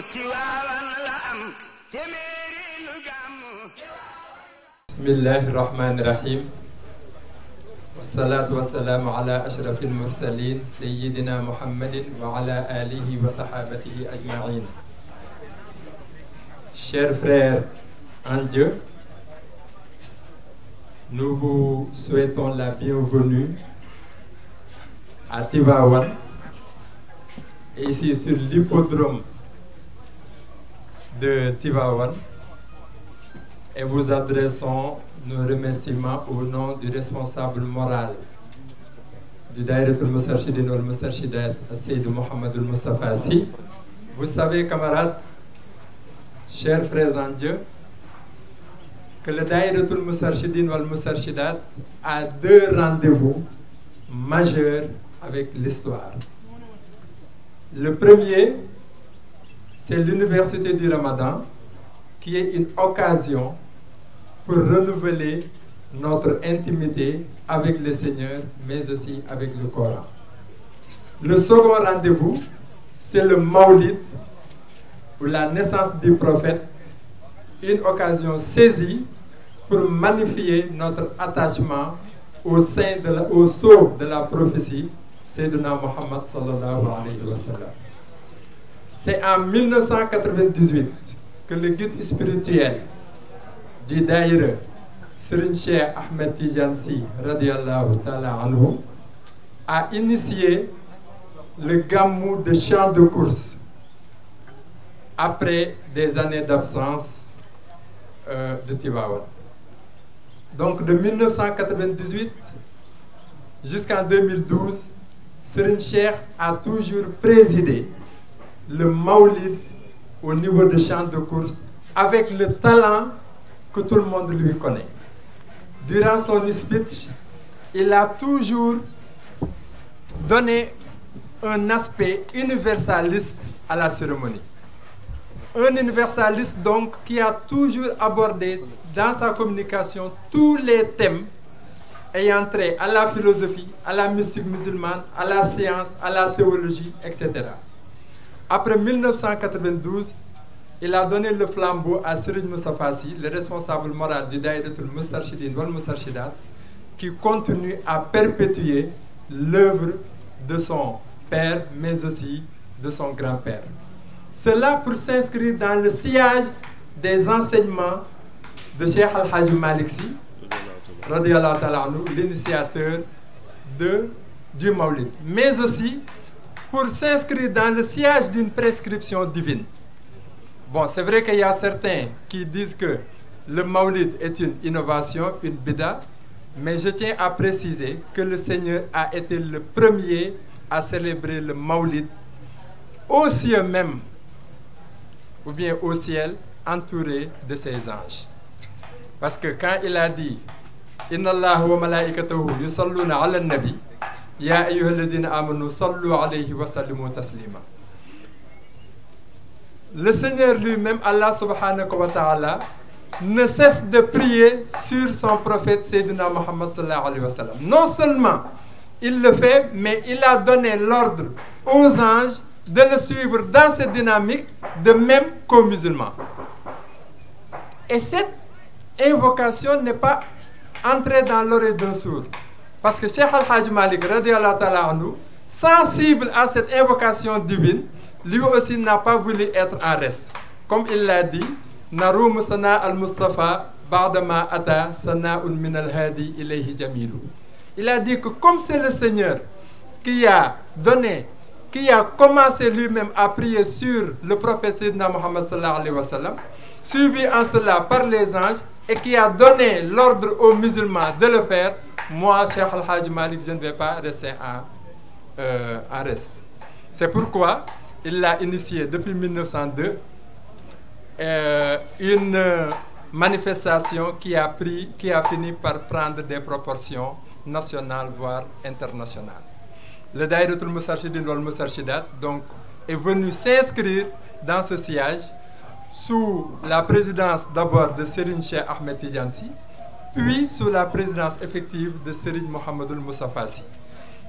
Tiwaawan la am téeméeri lu gàmmu. Bismillahi rahmani rahim. Wasalaatu wasalaamu ala ashrafil mursalin sayyidina Muhammadin wa ala alihi wa sahabatihi ajmaïn. Chers frères en Dieu, nous vous souhaitons la bienvenue à Tivaouane, ici sur l'hippodrome de Tivaouane, et vous adressons nos remerciements au nom du responsable moral du Daïratul Moustarchidine wal Moustarchidat, Seyd Mouhamadul Moustapha Sy. Vous savez, camarades, chers frères en Dieu, que le Daïratul Moustarchidine wal Moustarchidat a deux rendez-vous majeurs avec l'histoire. Le premier, c'est l'Université du Ramadan, qui est une occasion pour renouveler notre intimité avec le Seigneur, mais aussi avec le Coran. Le second rendez-vous, c'est le Maulid, ou la naissance du prophète, une occasion saisie pour magnifier notre attachement au sceau de la prophétie, Sayyidina Muhammad sallallahu alayhi wa sallam. C'est en 1998 que le guide spirituel du Daïra, Serigne Cheikh Ahmed Tidiane Sy radiyallahu ta'ala anhu, a initié le gamou de chant de course après des années d'absence de Tivaouane. Donc de 1998 jusqu'en 2012, Serigne Cheikh a toujours présidé le Maulid au niveau de chant de course avec le talent que tout le monde lui connaît. Durant son speech, il a toujours donné un aspect universaliste à la cérémonie. Un universaliste donc qui a toujours abordé dans sa communication tous les thèmes ayant trait à la philosophie, à la mystique musulmane, à la science, à la théologie, etc. Après 1992, il a donné le flambeau à Serigne Moustapha Sy, le responsable moral du Daïratul Moustarchidine wal Moustarchidat, qui continue à perpétuer l'œuvre de son père, mais aussi de son grand-père. Cela pour s'inscrire dans le sillage des enseignements de Cheikh Al-Hadji Malick Sy, radiyallahu ta'ala anhu, l'initiateur du Maulid, mais aussi pour s'inscrire dans le sillage d'une prescription divine. Bon, c'est vrai qu'il y a certains qui disent que le Maulid est une innovation, une bida, mais je tiens à préciser que le Seigneur a été le premier à célébrer le Maulid aux cieux même, ou bien au ciel, entouré de ses anges. Parce que quand il a dit « Inna Allah wa malaikatahu yusalluna ala nabi » Ya ayyuhallazina amanu sallu alayhi wa sallimu taslima. Le Seigneur lui-même, Allah subhanahu wa ta'ala, ne cesse de prier sur son prophète Sayyidina Muhammad sallallahu alayhi wa sallam. Non seulement il le fait, mais il a donné l'ordre aux anges de le suivre dans cette dynamique, de même qu'aux musulmans. Et cette invocation n'est pas entrée dans l'oreille d'un sourd. Parce que Cheikh Al-Hadji Malick radiyallahu ta'ala anhu, sensible à cette invocation divine, lui aussi n'a pas voulu être en reste. Comme il l'a dit, Naroum sana al-Mustafa ba'dama ata sana'un min al-hadi ilayhi jamilu. Il a dit que comme c'est le Seigneur qui a commencé lui-même à prier sur le prophète Sayyidina Muhammad sallallahu alayhi wa sallam, suivi en cela par les anges, et qui a donné l'ordre aux musulmans de le faire, moi, Cheikh Al-Hadji Malick, je ne vais pas rester en reste. C'est pourquoi il l'a initié depuis 1902, une manifestation qui a fini par prendre des proportions nationales, voire internationales. Le Daïratul Moustarchidine wal Moustarchidat donc est venu s'inscrire dans ce sillage sous la présidence d'abord de Serigne Cheikh Ahmed Tidiane Sy, puis sous la présidence effective de Serigne Mouhamadul Moustapha Sy.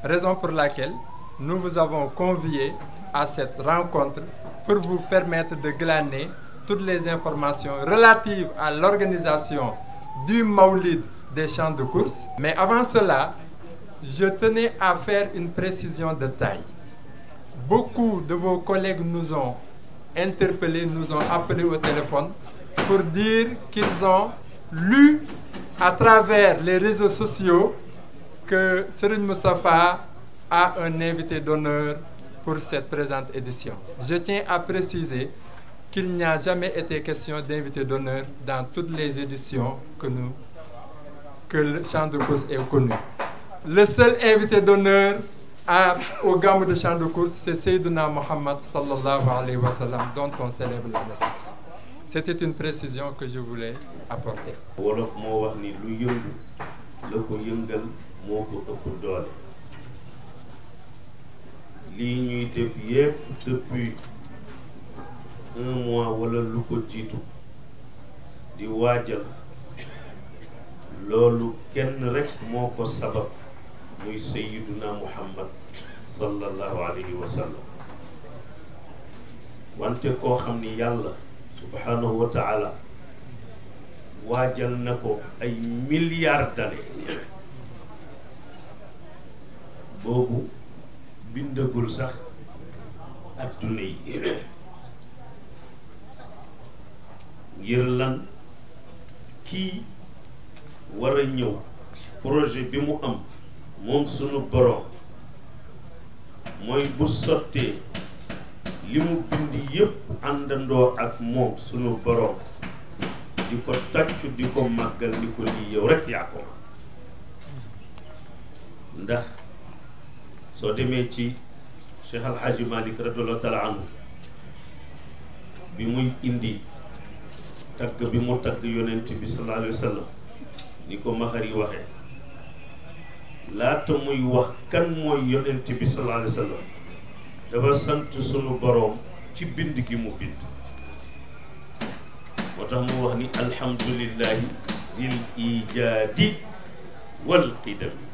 Raison pour laquelle nous vous avons conviés à cette rencontre pour vous permettre de glaner toutes les informations relatives à l'organisation du Maoulid des champs de course. Mais avant cela, je tenais à faire une précision de taille. Beaucoup de vos collègues nous ont interpellés, nous ont appelés au téléphone pour dire qu'ils ont lu à travers les réseaux sociaux que Serigne Moustapha a un invité d'honneur pour cette présente édition. Je tiens à préciser qu'il n'y a jamais été question d'invité d'honneur dans toutes les éditions que le champ de course ait connu. Le seul invité d'honneur au Gamou de champ de course, c'est Seydina Mohammed sallallahu alayhi wa sallam, dont on célèbre la naissance. C'était une précision que je voulais apporter. Wolof moo wax ni lu yëngu la ko yëngal moo ko ëpp doole. Lii ñuy def yépp depuis 1 mois wala lu ko jiitu di waajal loolu kenn rek moo ko sabab muy Sayyiduna Muhammad sallallahu alayhi wa sallam. Wante koo xam ni yàlla subhanahu wa ta'ala waajal na ko ay milliards d'années boobu bindagul sax adduna yi ngir lan kii war a ñëw projet bi mu am moom sunu borom mooy bu sottee li mu bind yépp àndandoo ak moom sunu borom di ko tàccu di ko màggal ni ko lii yow rek yaa ko ndax soo demee ci Cheikh Al Hadji Malick radiyallahu ta'ala anhu bi muy indi tagg bi mu tagg yonent bi sallallahu alayhi wa sallam ni ko maxar yi waxee laata muy wax kan mooy yonent bi sallallahu alayhi wa sallam dafa sant sunu boroom ci bind gi mu bind moo tax mu wax ni alhamdulillahi zil ijaadi wal qidami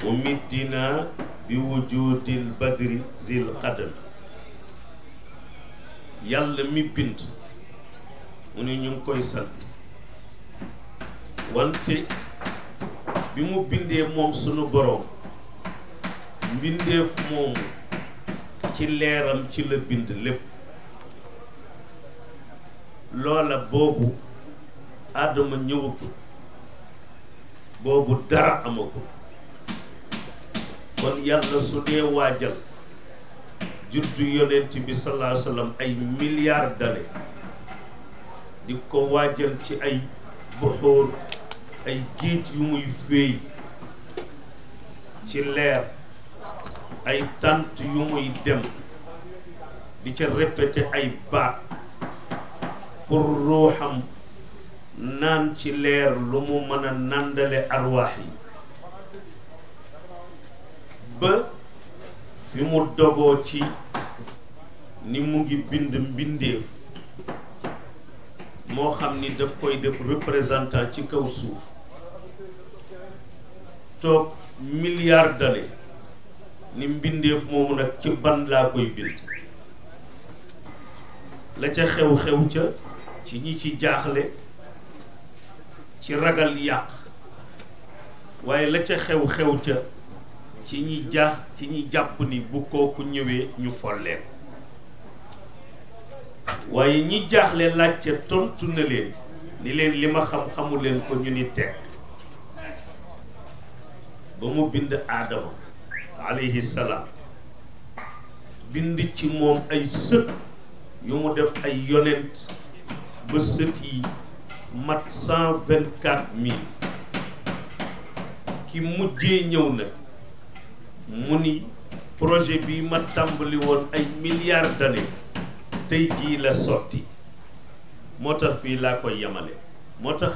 mumiddina bi wujudil badri zil qadam yàlla mi bind mu ne ñu ngi koy sant wante bi mu bindee moom sunu boroom mbindeef moomu ci leeram ci la bind lépp loola boobu Adama ñëwagul boobu dara amagul kon yàlla su dee waajal juddu yonent bi sallallahu alayhi wa sallam ay milliards d'années di ko waajal ci ay buxóor ay géej yu muy féey ci leer ay tant yu muy dem di ca répété ay baat pour ruuxam naan ci leer lu mu mën a nàndale arwaax yi ba fi mu dogoo ci ni mu ngi bind mbindeef moo xam ni daf koy def représentant ci kaw suuf toog milliards d'années ni mbindeef moomu nag ci ban laa koy bind la ca xew-xew ca ci ñi ci jaaxle ci ragal yàq waaye la ca xew-xew ca ci ñi jàpp ni bu kooku ñëwee ñu folleen waaye ñi jaaxle laajte tontu na leen ni leen li ma xam-xamu leen ko ñu ni teg ba mu bind aadama alayhi salaam bind ci moom ay sët yu mu def ay yonent ba sët yi mat 124 000 ki mujjee ñëw na mu ni projet bi ma tàmbali woon ay milliards d'années tey jii la sotti moo tax fii laa koy yemale moo tax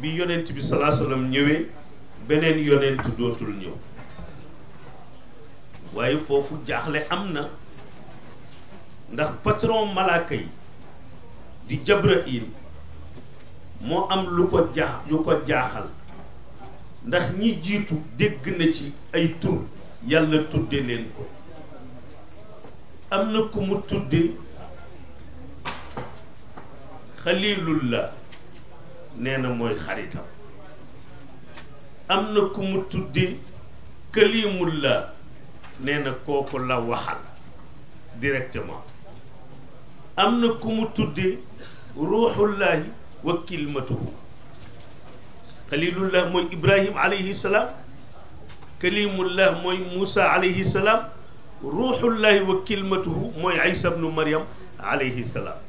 bi yonent bi sallallahu alayhi wasallam ñëwee beneen yonent dootul ñëw waaye foofu jaaxle am na ndax patron malaaka yi di Jabrail moo am lu ko jaaxal ndax ñi jiitu dégg na ci ay tur yàlla tudde leen ko am na ku mu tudde xalilullah nee na mooy xaritam am na ku mu tudde kalimullah nee na kooku la waxal directement am na ku mu tudde ruuxullahi wa kilmatuhu xalilullah mooy ibrahim alayhi salaam kalimullah mooy Moussa alayhi salaam ruuxullahi wa kilmatuhu mooy Isa bnu Maryam alayhi salaam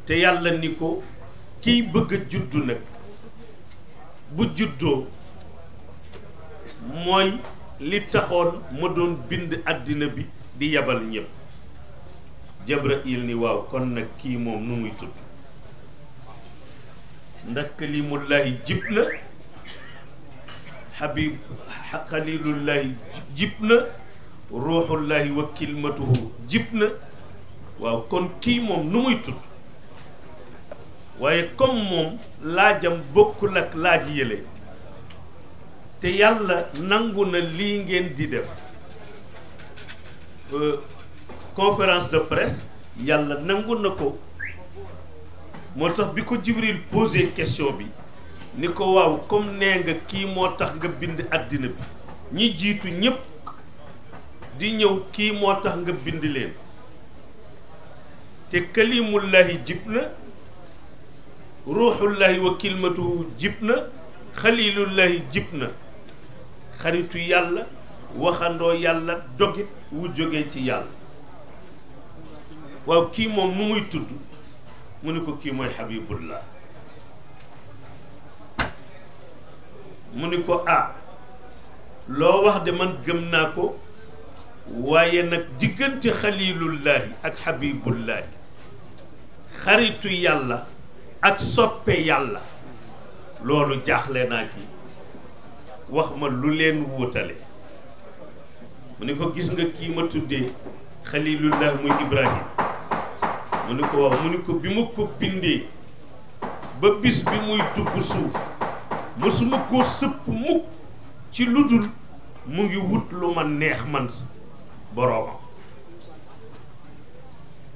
te yàlla ni ko kiy bëgg a juddu nag bu juddoo mooy li taxoon ma doon bind àddina bi di yabal ñëpp Jabrail ni waaw kon nag kii moom nu muy tudd ndax kalimullahi jib na habib xalilullahi jib na ruuxullahi wa kilmatuhu jib na waaw kon kii moom nu muy tudd waaye comme moom laajam bokkul ak laaj yële te yàlla nangu na lii ngeen di def conférence de presse yàlla nangu na ko moo tax bi ko Jibril posé question bi ni ko waaw comme nee nga kii moo tax nga bind àddina bi ñi jiitu ñépp di ñëw kii moo tax nga bind leen te kalimullahi jib na ruuxullahi wa kilmatuhu jib na xalilullahi jib na xaritu yàlla waxandoo yàlla dogit wu jógee ci yàlla waaw kii moom nu muy tudd mu ni ko kii mooy Habibullah mu ni ko loo wax de man gëm naa ko waaye nag diggante xalilullahi ak Habibullahi xaritu yàlla ak soppe yàlla loolu jaaxle naa ci wax ma lu leen wóotale mu ni ko gis nga kii ma tuddee xalilullah muy Ibrahim mu ni ko wax mu ni ko bi ma ko bindee ba bis bi muy dugg suuf mësuma koo sëpp mukk ci lu dul mu ngi wut lu ma neex man boroomam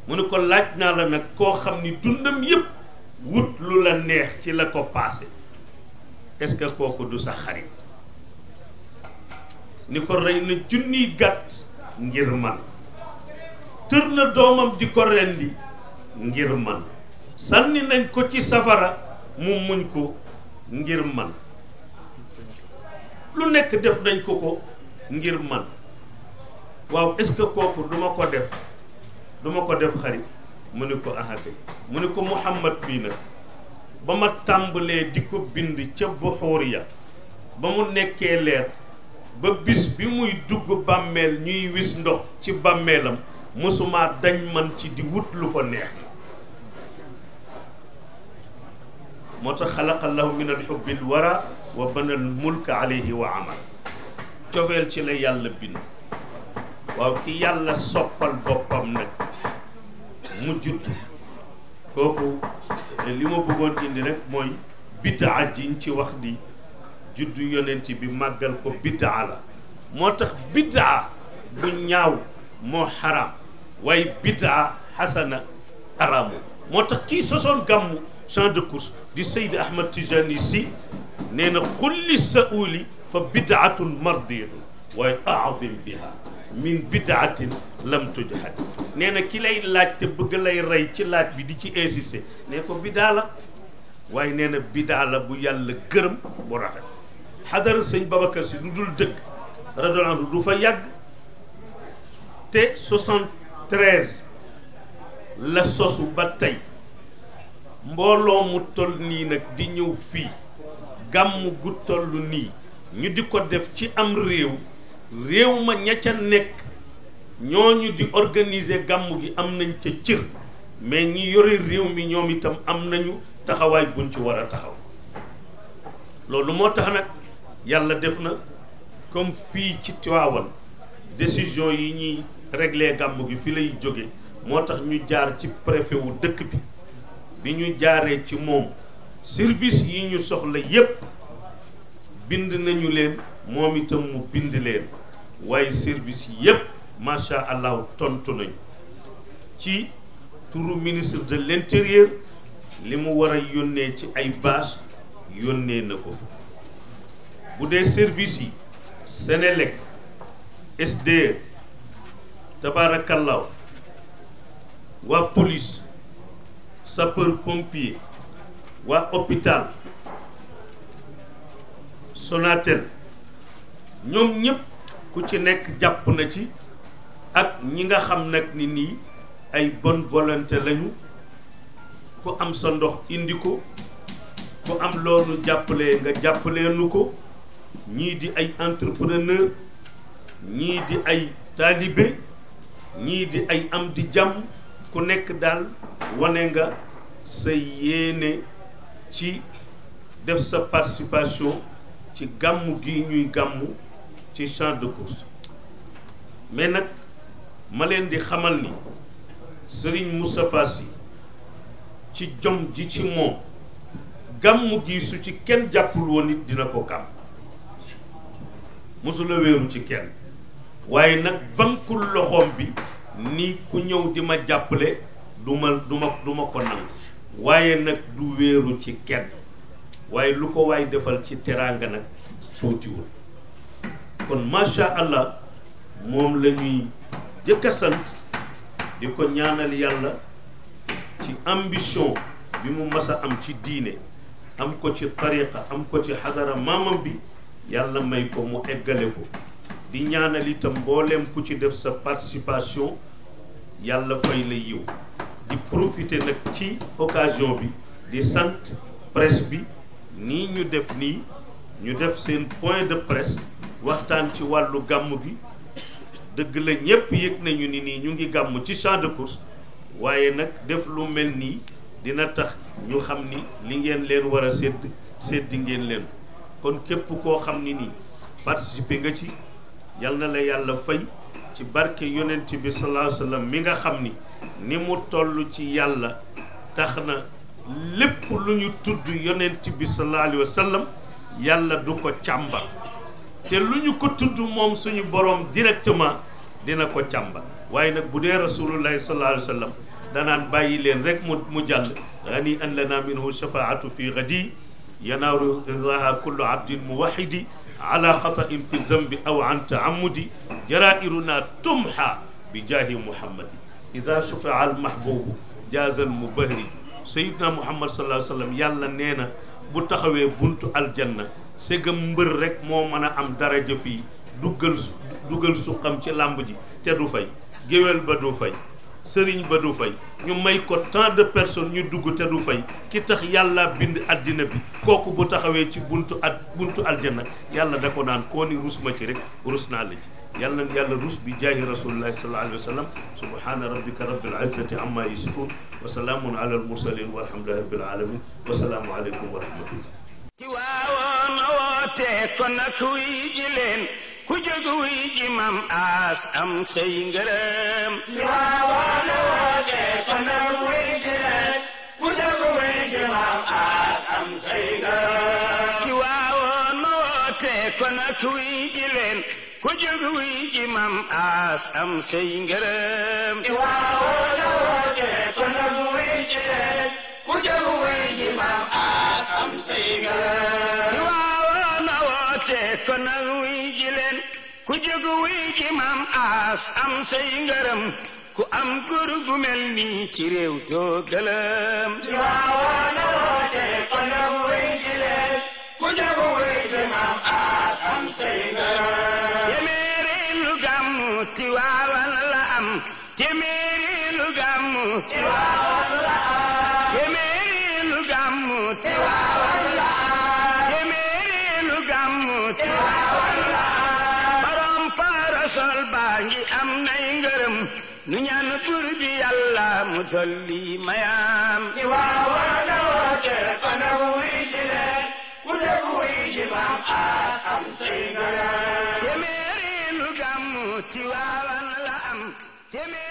mu ni ko laaj naa la nag koo xam ni dundam yépp wut lu la neex ci la ko paase est-ce que kooku du sa xarit ni ko rey na junniy gàtt ngir man tër na doomam di ko rendi ngir man sànni nañ ko ci safara mu muñ ko ngir man lu nekk def nañ ko ngir man waaw est-ce que kooku duma ko def xarit mu ni ko ahade mu ni ko Muhammad bii nag ba ma tàmbalee di ko bind ca buxuur ya ba mu nekkee leer ba bis bi muy dugg bàmmeel ñuy wis ndox ci bàmmeelam mësuma dañ man ci di wut lu ko neex moo tax xalaqallahu min alxubbi alwara wa bana almulka alayhi wa amal cofeel ci la yàlla bind waaw ki yàlla soppal boppam nag mu judd kooku li ma bëggoon indi rek mooy biddaa jiñ ci wax di juddu yonent bi màggal ko biddaa la moo tax biddaa bu ñaaw moo xaraam waaye biddaa xasana araamu moo tax kii sosoon gàmmu champ de course di Seydi Ahmad Tijani si nee na xulli sauli fa biddaatun mardiyatun waaye aadim biha min bidaatin lam tujhad nee na ki lay laaj te bëgg lay rey ci laaj bi di ci insister nee ko bidaa la waaye nee na bidaa la bu yàlla gërëm bu rafet xadara sëñ Babacar si lu dul dëgg radiyallahu anhu du fa yàgg te 73 la sosu ba tey mbooloo mu toll nii nag di ñëw fii gàmm gu toll nii ñu di ko def ci am réew ma ña ca nekk ñooñu di organiser gàmm gi am nañ ca cër mais ñi yore réew mi ñoom itam am nañu taxawaay buñ ci war a taxaw loolu moo tax nag yàlla def na comme fii ci Tiwaawan décision yi ñuy régler gàmm gi fi lay jóge moo tax ñu jaar ci préfet wu dëkk bi ñu jaaree ci moom service yi ñu soxla yépp bind nañu leen moom itam mu bind leen waaye service yépp macha allah tontu nañu ci turu ministre de l'intérieur li mu war a yónnee ci ay bâche yónnee na ko fa bu dee service yi Sénélec SDE tabaarakallaahu waa police sapeur pompier waa hôpital Sonatel ñoom ñëpp ku ci nekk jàpp na ci ak ñi nga xam nag ni nii ay bonne volonté lañu ku am sa ndox indi ko ku am loolu jàppalee nga jàppalee nu ko ñii di ay entrepreneur ñii di ay taalibe ñii di ay am di jàmm ku nekk daal wane nga sa yéene ci def sa participation ci gàmmu gi ñuy gàmmu ci champ de course mais nag ma leen di xamal ni Serigne Moustapha Sy ci jom ji ci moom gàmmu gi su ci kenn jàppul woon nit dina ko gàmm mosula wéeru ci kenn waaye nag bankul loxoom bi ni ku ñëw di ma jàppale du ma ko nangu waaye nag du wéeru ci kenn waaye lu ko waay defal ci teraanga nag tuutiwul kon macha allah moom la ñuy jëkk a sant di ko ñaanal yàlla ci ambition bi mu mas a am ci diine am ko ci tariqa am ko ci xadara maamam bi yàlla may ko mu eggale ko di ñaanal itam mbooleem ku ci def sa participation yàlla fay la yiw di profiter nag ci occasion bi di sant presse bi nii ñu def nii ñu def seen point de presse waxtaan ci wàllu gàmm gi dëgg la ñépp yëg nañu ni nii ñu ngi gàmm ci champ de course waaye nag def lu mel nii dina tax ñu xam ni li ngeen leen war a sédd ngeen leen kon képp koo xam ni nii participer nga ci yal na la yàlla fay ci barke yonent bi sallallahu alayhi wa sallam mi nga xam ni mu toll ci yàlla tax na lépp lu ñu tudd yonent bi sallallahu alayhi wa sallam yàlla du ko càmbar te lu ñu ko tudd moom suñu borom directement dina ko càmbar waaye nag bu dee rasulullahi sallallahu alayhi wa sallam danaan bàyyi leen rek mu jàll gani an lana minhu shafaatu fi gadi yanaaru ridaha kullu abdin muwahidi ala xatain fi zambi aw an taamudi jarairuna tumha bi jaahi muhammadi ida shufia al mahbubu jaaza al mubahri sayidna muhammad sallallahu alayhi wa sallam yàlla nee na bu taxawee buntu aljanna segam mbër rek moo mën a am daraja fii dugal suqam ci làmb ji te du fay géwél ba du fay sëriñ ba du fay ñu may ko tant de personnes ñu dugg te du fay ki tax yàlla bind addina bi kooku bu taxawee ci buntu aljanna yàlla da ko naan koo ni rus ma ci rek rus naa la ci yàlla na yàlla rus bi jaahi rasulillahi sallallahu alayhi wa sallam subhana rabbika rabbil izzati amma yasifun wa salaamun ala al mursalin walhamdulillahi rabbil alamin wa salaamu aleykum wa rahmatullah ci waawoon woote kon nag wuy ji leen ku jóg wuy ji mam aas am say ngërëm ci waawoon woote kon nag wuy ji leen ku jóg wuy ji mam aas am say ngërëm ci waawoon woote kon nag wuy ji leen ku jóg wuy ji mam aas am say ngërëm ci waawoon woote kon nag wuy ji leen ku jóg wuy ji mam aas am say ngërëm ci waawoon woote kon nag wuy ji leen ku jóg wuy ji mam aas am say ngërëm ku am góor gu mel nii ci réew doo gëlëm ci waawoon woote kon nag wuy ji leen ku jóg wuy ji mam aas am say ngërëm téeméeri lu gàmmu ti waawan la am téeméeri lu gàmmu ti waawan la am téeméeri lu gàmmu ti waawan la am téeméeri lu gàmmu ti waawan la am borom parasol baa ngi am nay ngërëm nu ñaan bur bi yàlla mu dolli mayam ci waawan woote kon nag wuy ji leen ku jóg wuy ji mam aas am say ngërëm téeméeri lu gàmmu ti waawan la am téeméeri